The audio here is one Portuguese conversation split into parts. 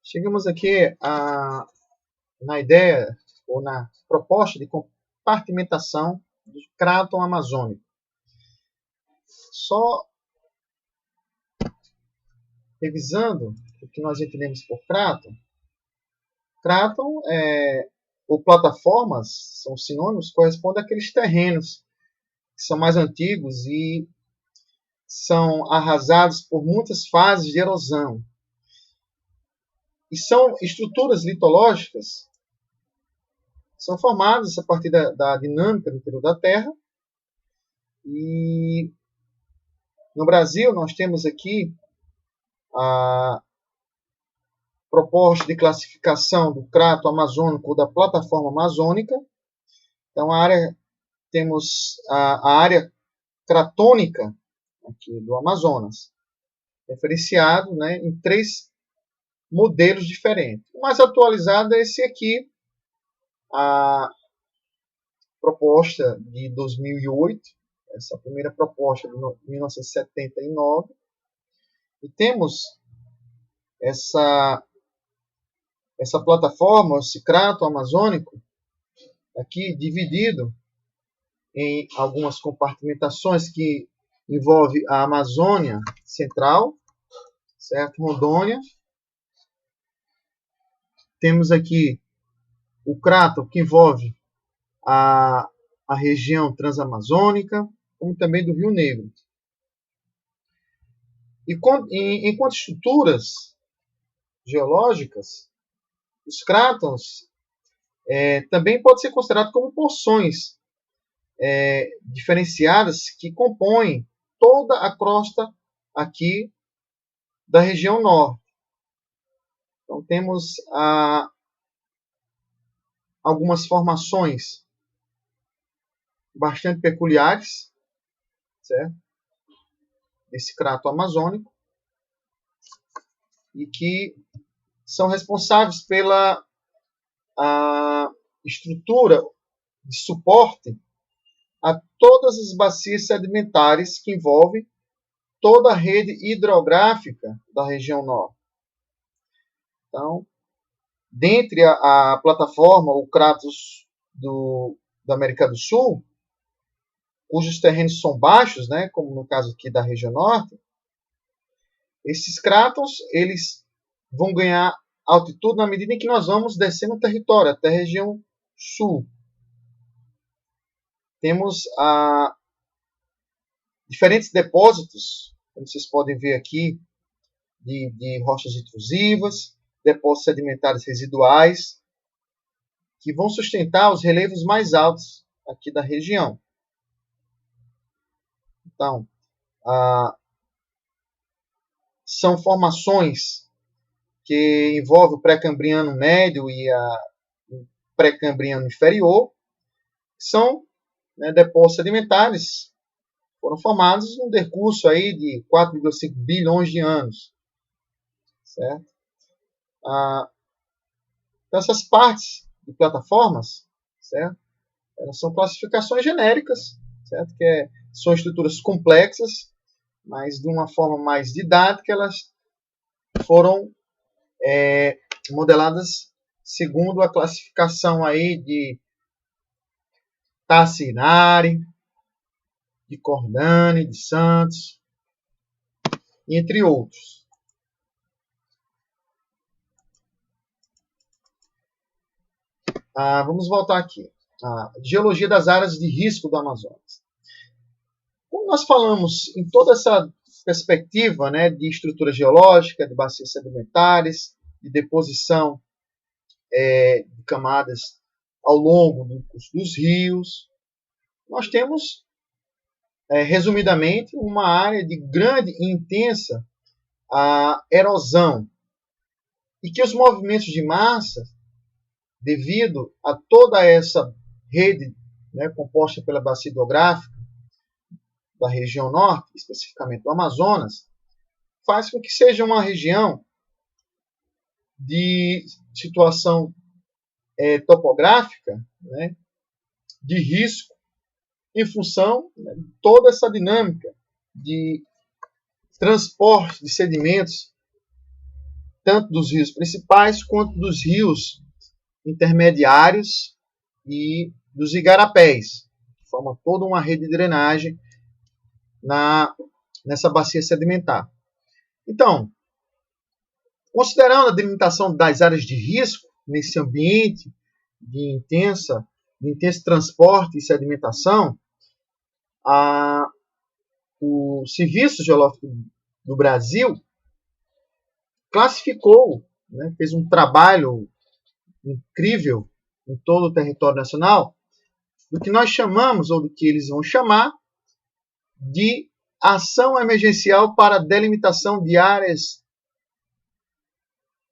Chegamos aqui na ideia ou na proposta de compartimentação do cráton amazônico. Só revisando o que nós entendemos por cráton, cráton ou plataformas, são sinônimos, correspondem àqueles terrenos que são mais antigos e são arrasados por muitas fases de erosão. E são estruturas litológicas, são formadas a partir da dinâmica do interior da Terra. E no Brasil nós temos aqui a proposta de classificação do cráton amazônico ou da plataforma amazônica. Então temos a área cratônica aqui do Amazonas, referenciado, né, em 3 modelos diferentes. O mais atualizado é esse aqui, a proposta de 2008, essa primeira proposta de 1979, e temos essa plataforma, esse cráton amazônico, aqui dividido em algumas compartimentações que envolve a Amazônia Central, certo? Rondônia. Temos aqui o cráton que envolve a região transamazônica, como também do Rio Negro. E enquanto estruturas geológicas, os crátons também podem ser considerados como porções diferenciadas que compõem toda a crosta aqui da região norte. Então temos algumas formações bastante peculiares, certo? Esse cráton amazônico, e que são responsáveis pela estrutura de suporte a todas as bacias sedimentares que envolvem toda a rede hidrográfica da região norte. Então, dentre a plataforma, o crátos da América do Sul, cujos terrenos são baixos, né, como no caso aqui da região norte, esses crátons eles vão ganhar altitude na medida em que nós vamos descer no território, até a região sul. Temos diferentes depósitos, como vocês podem ver aqui, de rochas intrusivas, depósitos sedimentares residuais, que vão sustentar os relevos mais altos aqui da região. Então, são formações que envolvem o pré-cambriano médio e o pré-cambriano inferior, que são, né, depósitos sedimentares, foram formados num decurso aí de 4,5 bilhões de anos. Certo? Então, essas partes de plataformas, certo? Elas são classificações genéricas, certo? São estruturas complexas, mas de uma forma mais didática, elas foram modeladas segundo a classificação aí de Tassinari, de Cordani, de Santos, entre outros. Vamos voltar aqui. A geologia das áreas de risco do Amazonas. Como nós falamos em toda essa perspectiva, né, de estrutura geológica, de bacias sedimentares, de deposição de camadas ao longo dos rios, nós temos, resumidamente, uma área de grande e intensa erosão, e que os movimentos de massa, devido a toda essa rede, né, composta pela bacia hidrográfica da região norte, especificamente do Amazonas, faz com que seja uma região de situação topográfica, né, de risco, em função, né, de toda essa dinâmica de transporte de sedimentos tanto dos rios principais quanto dos rios intermediários e dos igarapés, que forma toda uma rede de drenagem nessa bacia sedimentar. Então, considerando a delimitação das áreas de risco nesse ambiente de intenso transporte e sedimentação, o Serviço Geológico do Brasil classificou, né, fez um trabalho incrível em todo o território nacional, do que nós chamamos, ou do que eles vão chamar, de ação emergencial para delimitação de áreas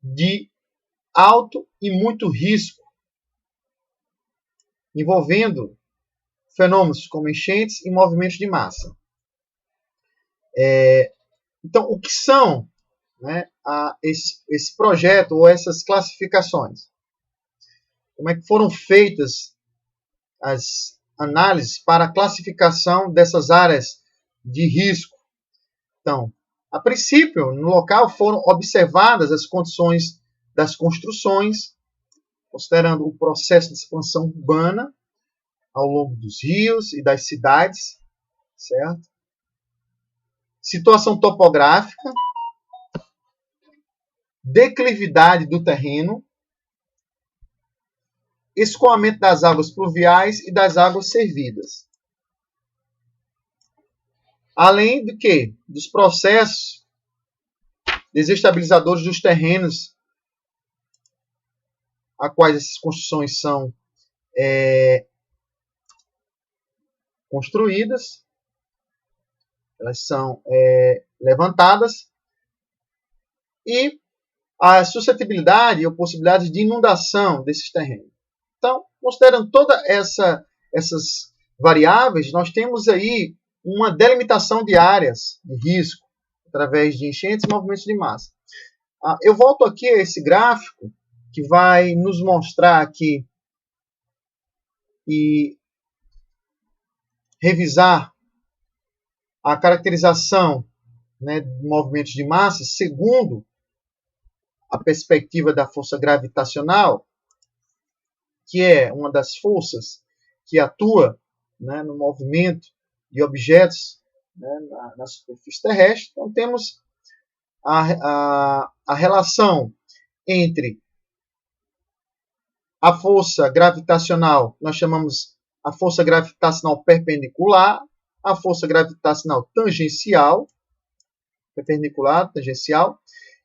de alto e muito risco, envolvendo fenômenos como enchentes e movimentos de massa. Então, o que são, né, esse projeto ou essas classificações? Como é que foram feitas as análises para a classificação dessas áreas de risco? Então, a princípio, no local foram observadas as condições das construções, considerando o processo de expansão urbana ao longo dos rios e das cidades, certo? Situação topográfica, declividade do terreno, escoamento das águas pluviais e das águas servidas. Além do que? Dos processos desestabilizadores dos terrenos a quais essas construções são construídas, elas são levantadas, e a suscetibilidade ou possibilidade de inundação desses terrenos. Então, considerando todas essas variáveis, nós temos aí uma delimitação de áreas de risco através de enchentes e movimentos de massa. Eu volto aqui a esse gráfico que vai nos mostrar aqui e revisar a caracterização, né, de movimentos de massa segundo a perspectiva da força gravitacional, que é uma das forças que atua, né, no movimento de objetos, né, na superfície terrestre. Então, temos a relação entre a força gravitacional, nós chamamos a força gravitacional perpendicular, a força gravitacional tangencial, perpendicular, tangencial,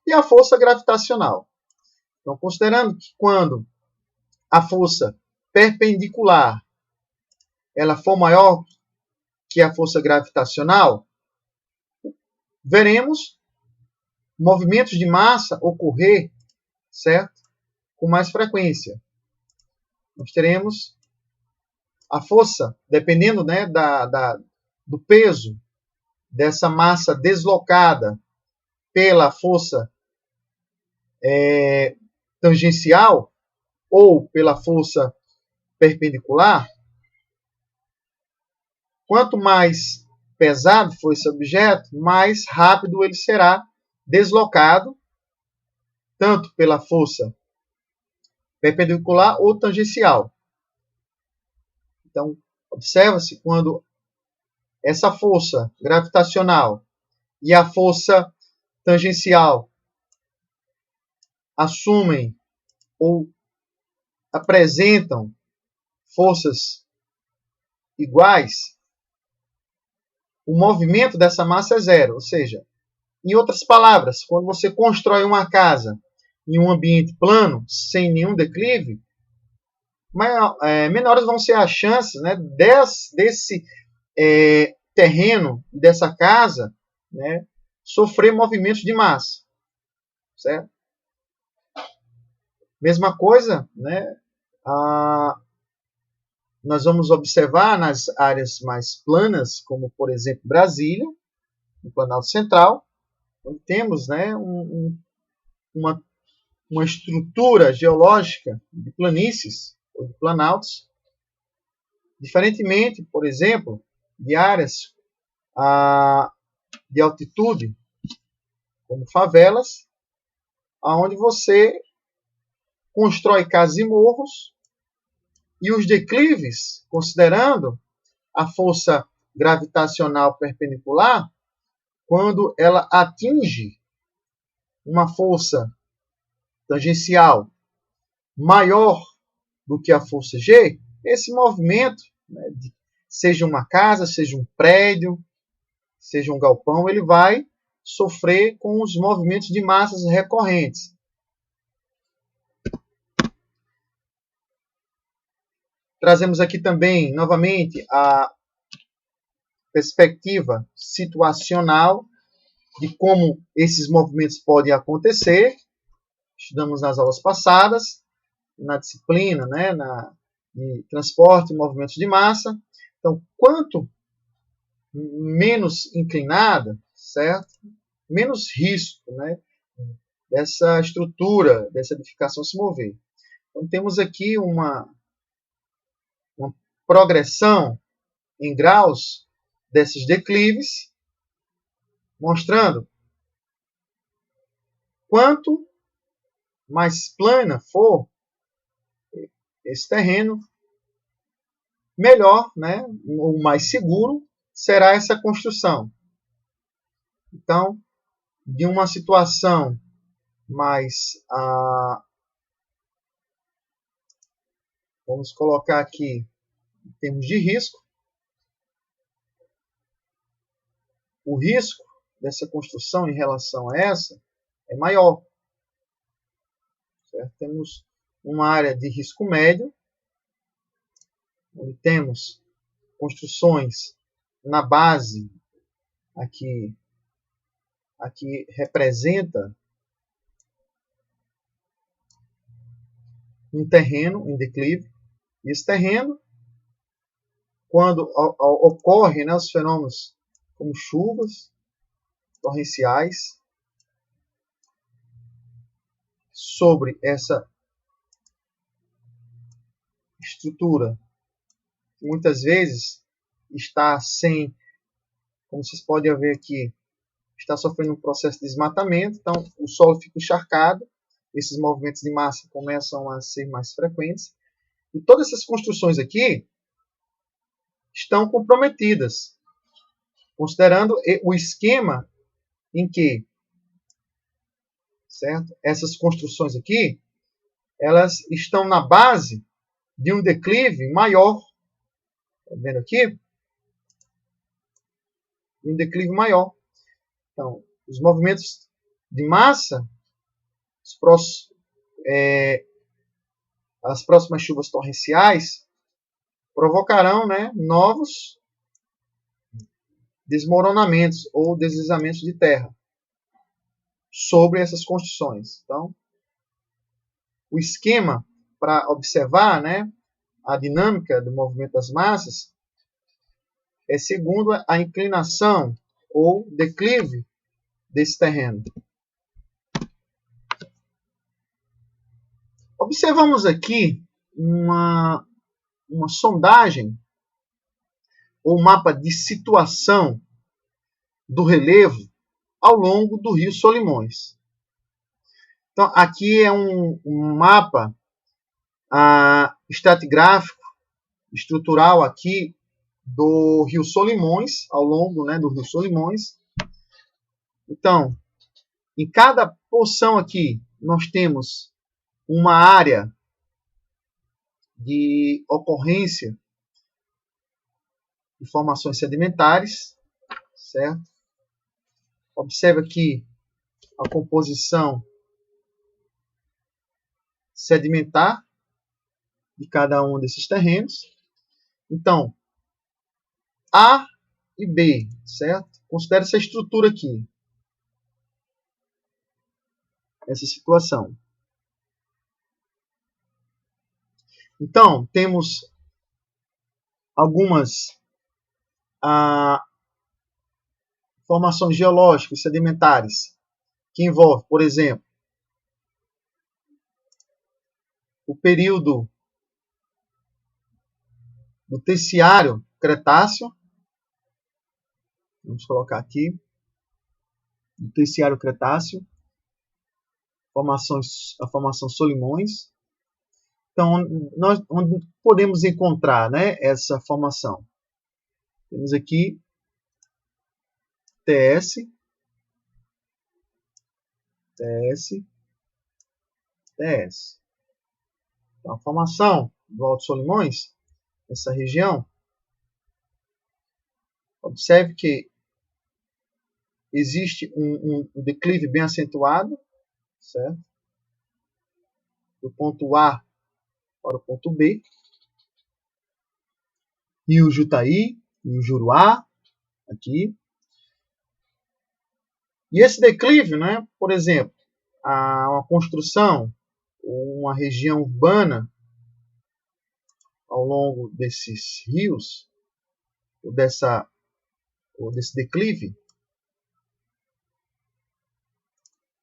e a força gravitacional. Então, considerando que quando a força perpendicular ela for maior que a força gravitacional, veremos movimentos de massa ocorrer, certo? Com mais frequência. Nós teremos a força, dependendo, né, do peso dessa massa deslocada pela força tangencial ou pela força perpendicular, quanto mais pesado for esse objeto, mais rápido ele será deslocado, tanto pela força perpendicular ou tangencial. Então, observa-se quando essa força gravitacional e a força tangencial assumem ou apresentam forças iguais, o movimento dessa massa é zero. Ou seja, em outras palavras, quando você constrói uma casa em um ambiente plano, sem nenhum declive, menores vão ser as chances, né, desse terreno, dessa casa, né, sofrer movimentos de massa. Certo? Mesma coisa, né, nós vamos observar nas áreas mais planas, como, por exemplo, Brasília, no Planalto Central, onde temos, né, uma estrutura geológica de planícies ou de planaltos, diferentemente, por exemplo, de áreas de altitude, como favelas, onde você constrói casas e morros, e os declives, considerando a força gravitacional perpendicular, quando ela atinge uma força tangencial maior do que a força G, esse movimento, né, seja uma casa, seja um prédio, seja um galpão, ele vai sofrer com os movimentos de massas recorrentes. Trazemos aqui também, novamente, a perspectiva situacional de como esses movimentos podem acontecer. Estudamos nas aulas passadas, na disciplina, né, de transporte e movimentos de massa. Então, quanto menos inclinada, certo? Menos risco, né, dessa estrutura, dessa edificação se mover. Então, temos aqui uma progressão em graus desses declives, mostrando quanto mais plana for esse terreno, melhor, né, ou mais seguro será essa construção. Então, de uma situação mais, vamos colocar aqui em termos de risco, o risco dessa construção em relação a essa é maior. Certo? Temos uma área de risco médio, onde temos construções na base, aqui representa um terreno em declive. E esse terreno, quando ocorre, né, os fenômenos como chuvas torrenciais sobre essa estrutura, que muitas vezes está sem, como vocês podem ver aqui, está sofrendo um processo de desmatamento, então o solo fica encharcado, esses movimentos de massa começam a ser mais frequentes, e todas essas construções aqui estão comprometidas, considerando o esquema em que, certo, essas construções aqui, elas estão na base de um declive maior. Está vendo aqui? Um declive maior. Então, os movimentos de massa, as próximas chuvas torrenciais, provocarão, né, novos desmoronamentos ou deslizamentos de terra sobre essas construções. Então, o esquema para observar, né, a dinâmica do movimento das massas é segundo a inclinação ou declive desse terreno. Observamos aqui uma sondagem ou mapa de situação do relevo ao longo do rio Solimões. Então, aqui é um mapa estratigráfico, estrutural aqui do rio Solimões, ao longo, né, do rio Solimões. Então, em cada porção aqui, nós temos uma área de ocorrência de formações sedimentares, certo? Observe aqui a composição sedimentar de cada um desses terrenos. Então, A e B, certo? Considere essa estrutura aqui, essa situação. Então, temos algumas formações geológicas sedimentares que envolvem, por exemplo, o período do Terciário Cretáceo. Vamos colocar aqui, do Terciário Cretáceo, a formação Solimões. Então, nós onde podemos encontrar, né, essa formação? Temos aqui TS, TS, TS. Então, a formação do Alto Solimões, essa região, observe que existe um declive bem acentuado, certo? Do ponto A para o ponto B. Rio Jutaí, Rio Juruá, aqui. E esse declive, né, por exemplo, uma construção, uma região urbana ao longo desses rios, ou desse declive,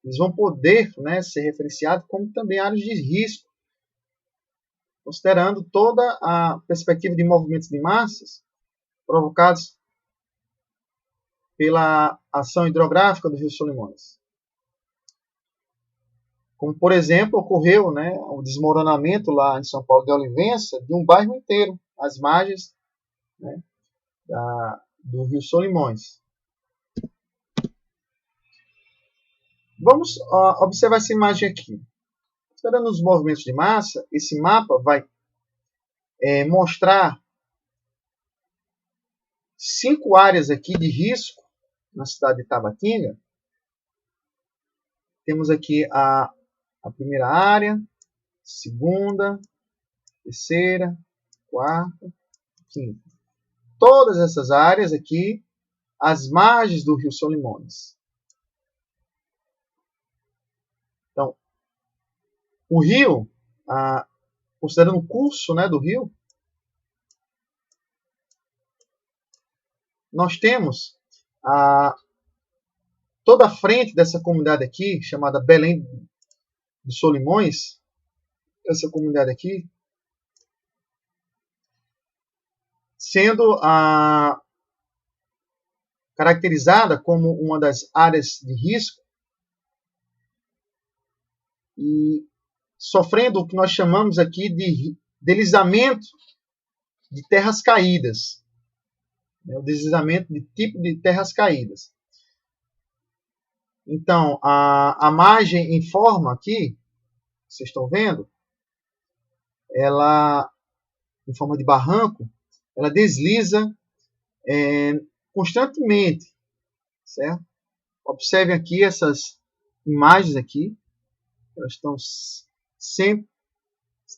eles vão poder, né, ser referenciados como também áreas de risco, considerando toda a perspectiva de movimentos de massas provocados pela ação hidrográfica do Rio Solimões. Como, por exemplo, ocorreu, né, o desmoronamento lá em São Paulo de Olivença de um bairro inteiro, às margens, né, do Rio Solimões. Vamos observar essa imagem aqui. Considerando os movimentos de massa, esse mapa vai mostrar 5 áreas aqui de risco na cidade de Tabatinga. Temos aqui a primeira área, segunda, terceira, quarta, quinta. Todas essas áreas aqui, às margens do Rio Solimões. Então, o rio, considerando o curso, né, do rio, nós temos toda a frente dessa comunidade aqui, chamada Belém dos Solimões, essa comunidade aqui, sendo caracterizada como uma das áreas de risco e sofrendo o que nós chamamos aqui de deslizamento de terras caídas. O deslizamento de tipo de terras caídas. Então, a margem em forma aqui, vocês estão vendo, ela, em forma de barranco, ela desliza constantemente, certo? Observem aqui essas imagens aqui, elas estão sempre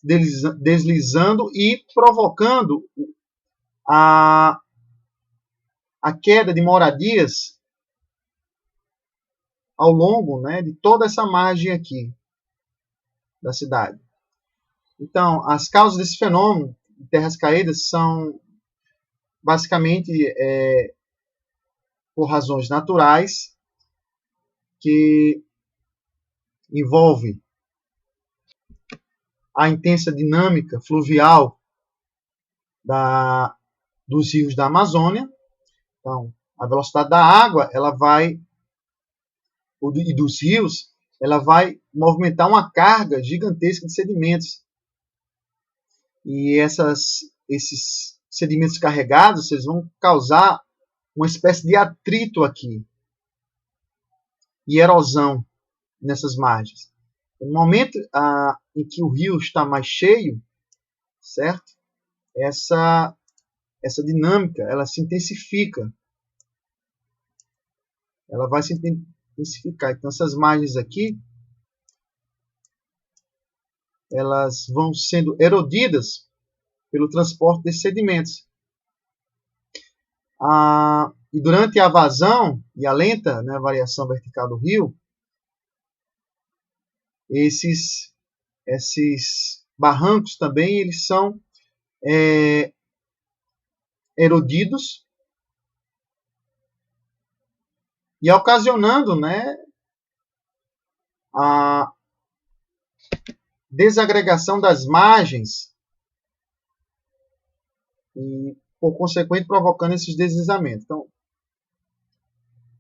deslizando e provocando a queda de moradias ao longo, né, de toda essa margem aqui da cidade. Então, as causas desse fenômeno de terras caídas são basicamente por razões naturais, que envolve a intensa dinâmica fluvial dos rios da Amazônia. Então, a velocidade da água, e dos rios, ela vai movimentar uma carga gigantesca de sedimentos. E esses sedimentos carregados, eles vão causar uma espécie de atrito aqui e erosão nessas margens. No momento em que o rio está mais cheio, certo? Essa dinâmica, ela se intensifica. Ela vai se intensificar. Então, essas margens aqui, elas vão sendo erodidas pelo transporte desses sedimentos. E durante a vazão e a lenta, né, variação vertical do rio, esses barrancos também eles são erodidos e ocasionando, né, a desagregação das margens e, por consequente, provocando esses deslizamentos. Então,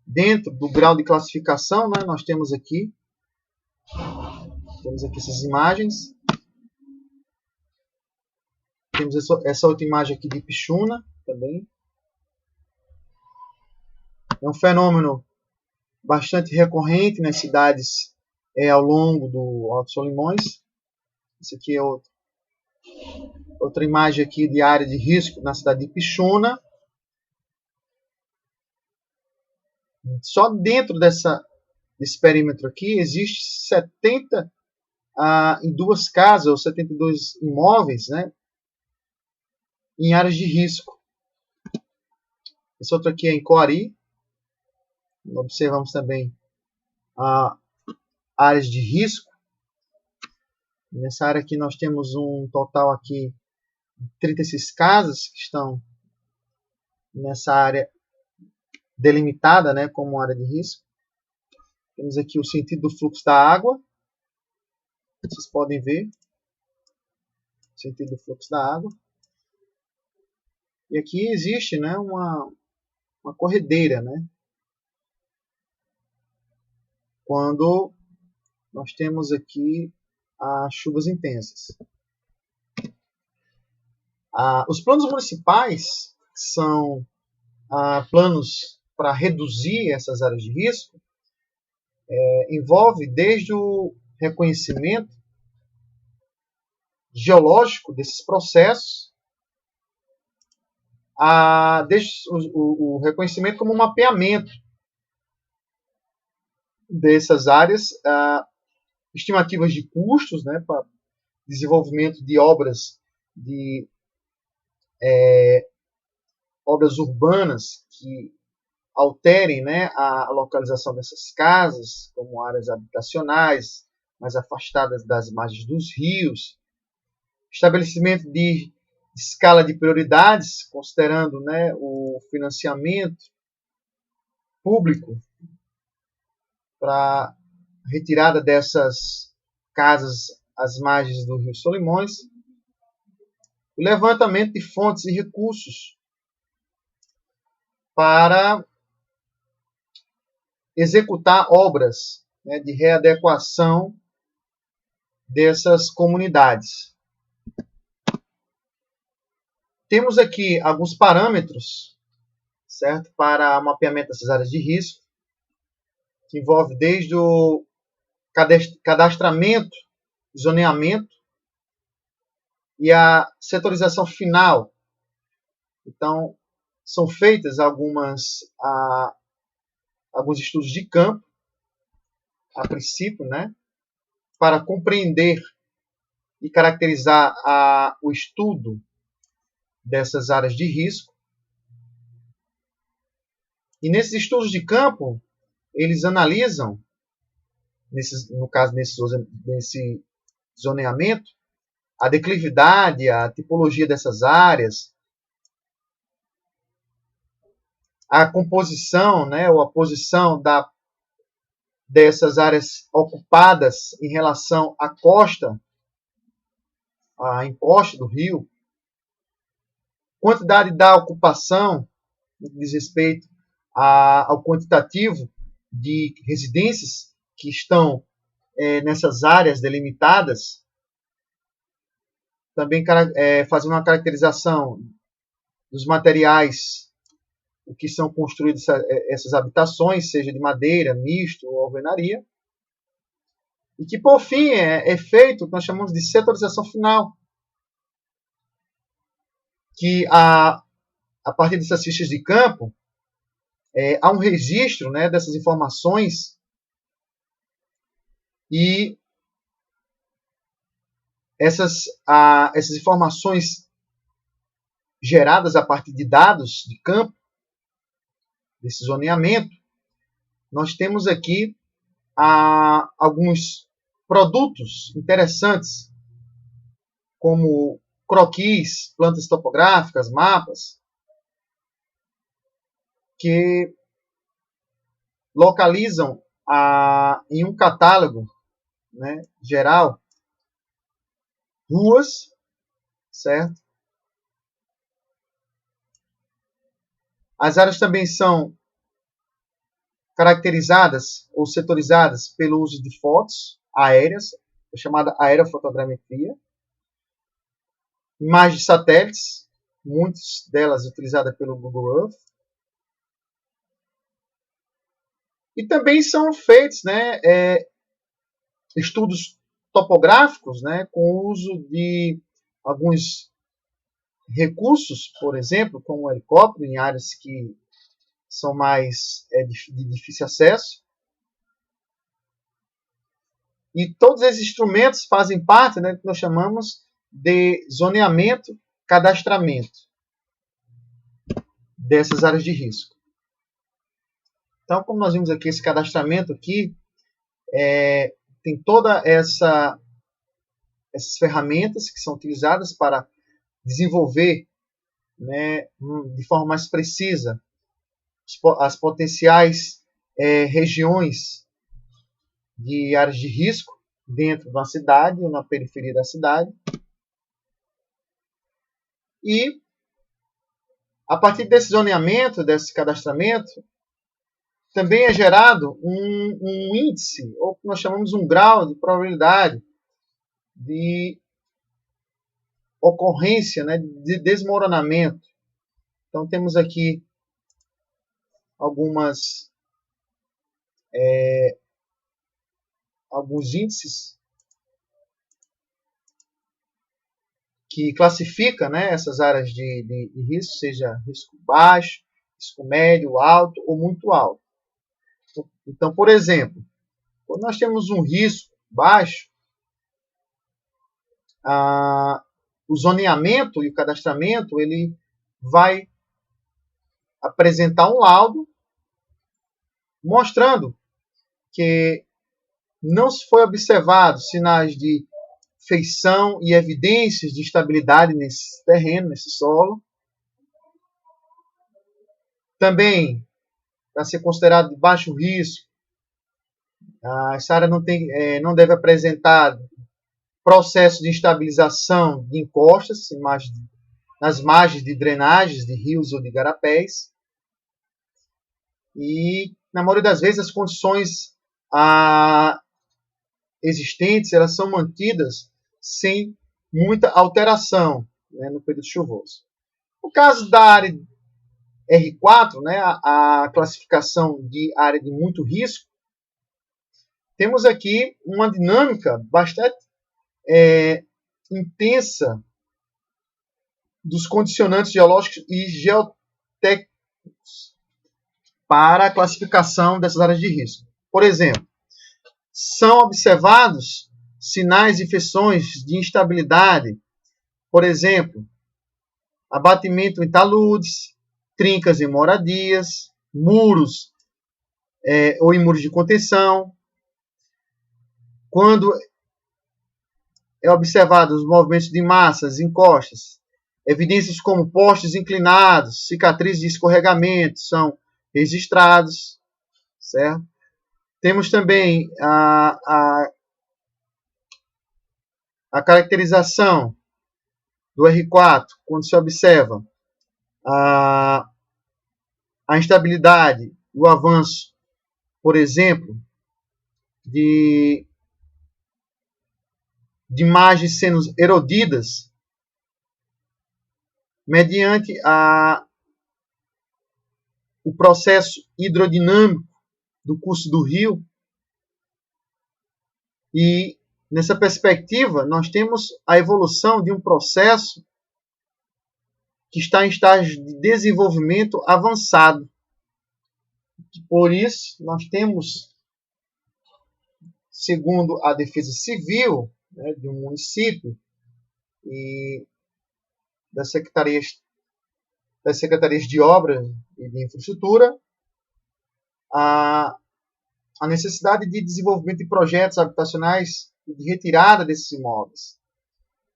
dentro do grau de classificação, né, nós temos aqui Temos aqui essas imagens. Temos essa outra imagem aqui de Ipixuna também. É um fenômeno bastante recorrente nas cidades ao longo do Alto Solimões. Esse aqui é outra imagem aqui de área de risco na cidade de Ipixuna. Só dentro desse perímetro aqui existe 72 casas ou 72 imóveis, né, em áreas de risco. Esse outro aqui é em Coari. Observamos também áreas de risco. Nessa área aqui nós temos um total aqui de 36 casas que estão nessa área delimitada, né, como área de risco. Temos aqui o sentido do fluxo da água. Vocês podem ver o sentido do fluxo da água. E aqui existe, né, uma corredeira, né, quando nós temos aqui as chuvas intensas. Os planos municipais são planos para reduzir essas áreas de risco. Envolve desde o reconhecimento geológico desses processos, desde o reconhecimento como um mapeamento dessas áreas, estimativas de custos, né, para desenvolvimento de obras urbanas que alterem, né, a localização dessas casas, como áreas habitacionais mais afastadas das margens dos rios, estabelecimento de escala de prioridades, considerando, né, o financiamento público para retirada dessas casas às margens do Rio Solimões, o levantamento de fontes e recursos para executar obras, né, de readequação dessas comunidades. Temos aqui alguns parâmetros, certo, para mapeamento dessas áreas de risco, que envolve desde o cadastramento, zoneamento e a setorização final. Então, são feitas alguns estudos de campo, a princípio, né, para compreender e caracterizar o estudo dessas áreas de risco. E nesses estudos de campo, eles analisam, no caso nesse zoneamento, a declividade, a tipologia dessas áreas, a composição, né, ou a posição dessas áreas ocupadas em relação à costa, à encosta do rio, quantidade da ocupação, no que diz respeito ao quantitativo de residências que estão nessas áreas delimitadas, também fazendo uma caracterização dos materiais o que são construídas essas habitações, seja de madeira, misto ou alvenaria, e que, por fim, é feito o que nós chamamos de setorização final, que a partir dessas fichas de campo, há um registro, né, dessas informações e essas informações geradas a partir de dados de campo, desse zoneamento, nós temos aqui alguns produtos interessantes, como croquis, plantas topográficas, mapas, que localizam em um catálogo, né, geral, ruas, certo? As áreas também são caracterizadas ou setorizadas pelo uso de fotos aéreas, chamada aerofotogrametria, imagens de satélites, muitas delas utilizadas pelo Google Earth, e também são feitos, né, estudos topográficos, né, com o uso de alguns recursos, por exemplo, como o helicóptero, em áreas que são mais de difícil acesso. E todos esses instrumentos fazem parte, né, do que nós chamamos de zoneamento, cadastramento dessas áreas de risco. Então, como nós vimos aqui, esse cadastramento aqui tem toda essas ferramentas que são utilizadas para desenvolver, né, de forma mais precisa as potenciais regiões de áreas de risco dentro da cidade ou na periferia da cidade. E, a partir desse zoneamento, desse cadastramento, também é gerado um índice, ou que nós chamamos um grau de probabilidade de ocorrência, né, de desmoronamento. Então, temos aqui alguns índices que classifica, né, essas áreas de risco, seja risco baixo, risco médio, alto ou muito alto. Então, por exemplo, quando nós temos um risco baixo, o zoneamento e o cadastramento ele vai apresentar um laudo mostrando que não se foi observado sinais de feição e evidências de estabilidade nesse terreno, nesse solo. Também, para ser considerado de baixo risco, essa área não deve apresentar processo de instabilização de encostas nas margens de drenagens de rios ou de igarapés. E, na maioria das vezes, as condições existentes elas são mantidas sem muita alteração, né, no período chuvoso. No caso da área R4, né, a classificação de área de muito risco, temos aqui uma dinâmica bastante intensa dos condicionantes geológicos e geotécnicos para a classificação dessas áreas de risco. Por exemplo, são observados sinais e feições de instabilidade, por exemplo, abatimento em taludes, trincas em moradias, muros ou em muros de contenção. Quando é observado os movimentos de massas, encostas, evidências como postes inclinados, cicatrizes de escorregamento são registrados, certo? Temos também a caracterização do R4, quando se observa a instabilidade, o avanço, por exemplo, de margens sendo erodidas mediante o processo hidrodinâmico do curso do rio. E, nessa perspectiva, nós temos a evolução de um processo que está em estágio de desenvolvimento avançado. Por isso, nós temos, segundo a Defesa Civil, né, de um município e das secretarias de obras e de infraestrutura, a necessidade de desenvolvimento de projetos habitacionais e de retirada desses imóveis,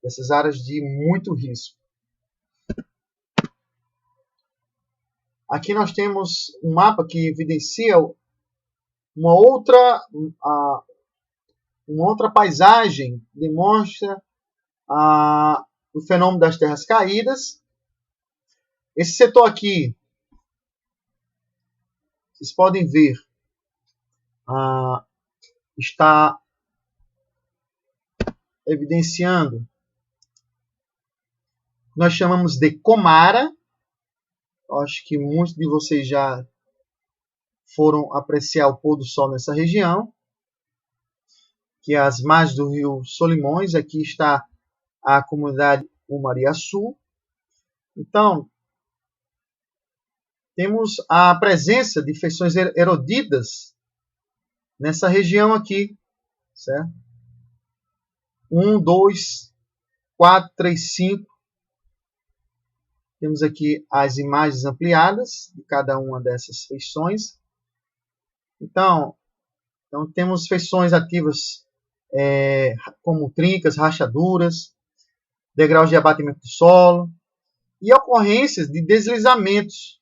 dessas áreas de muito risco. Aqui nós temos um mapa que evidencia uma outra paisagem, demonstra o fenômeno das terras caídas. Esse setor aqui, vocês podem ver, está evidenciando, nós chamamos de Comara. Acho que muitos de vocês já foram apreciar o pôr do sol nessa região, que é as margens do rio Solimões. Aqui está a comunidade Umariaçu. Então, temos a presença de feições erodidas nessa região aqui, certo? 1, 2, 4, 3, 5. Temos aqui as imagens ampliadas de cada uma dessas feições. Então temos feições ativas como trincas, rachaduras, degraus de abatimento do solo e ocorrências de deslizamentos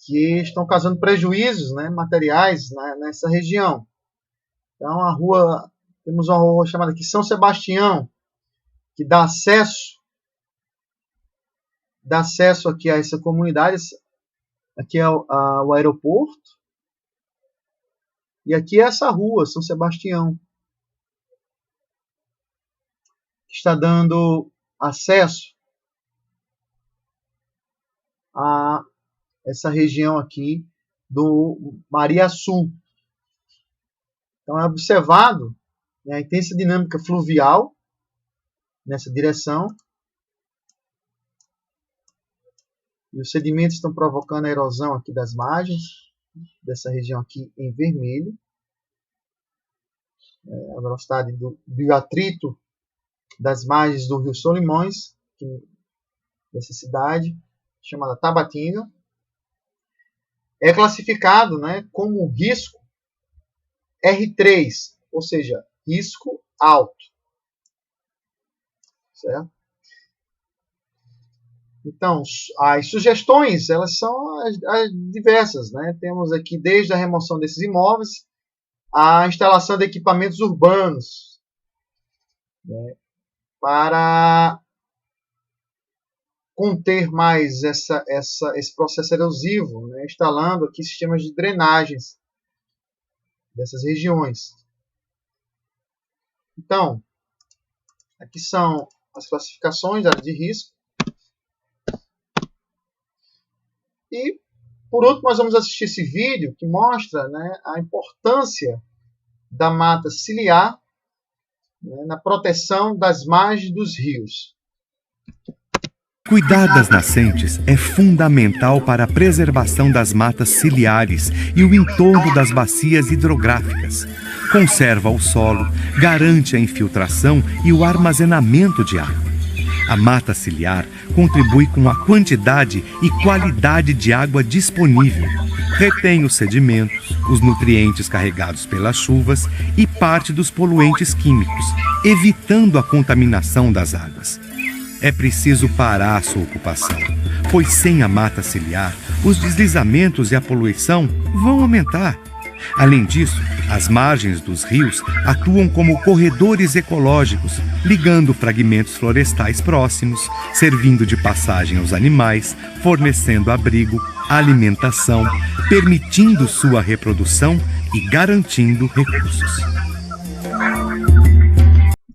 que estão causando prejuízos, né, materiais nessa região. Então temos uma rua chamada aqui São Sebastião, que dá acesso aqui a essa comunidade. Aqui é o aeroporto. E aqui é essa rua, São Sebastião, que está dando acesso a essa região aqui do Mariaçu. Então é observado, né, a intensa dinâmica fluvial nessa direção. E os sedimentos estão provocando a erosão aqui das margens dessa região aqui em vermelho. A velocidade do atrito das margens do rio Solimões, dessa cidade, chamada Tabatinga, é classificado, né, como risco R3, ou seja, risco alto. Certo? Então, as sugestões, elas são as diversas, né? Temos aqui desde a remoção desses imóveis, a instalação de equipamentos urbanos, né, para conter mais esse processo erosivo, né, instalando aqui sistemas de drenagens dessas regiões. Então, aqui são as classificações da área de risco. E, por último, nós vamos assistir esse vídeo que mostra, né, a importância da mata ciliar, né, na proteção das margens dos rios. Cuidar das nascentes é fundamental para a preservação das matas ciliares e o entorno das bacias hidrográficas. Conserva o solo, garante a infiltração e o armazenamento de água. A mata ciliar contribui com a quantidade e qualidade de água disponível, retém os sedimentos, os nutrientes carregados pelas chuvas e parte dos poluentes químicos, evitando a contaminação das águas. É preciso parar a sua ocupação, pois sem a mata ciliar, os deslizamentos e a poluição vão aumentar. Além disso, as margens dos rios atuam como corredores ecológicos, ligando fragmentos florestais próximos, servindo de passagem aos animais, fornecendo abrigo, alimentação, permitindo sua reprodução e garantindo recursos.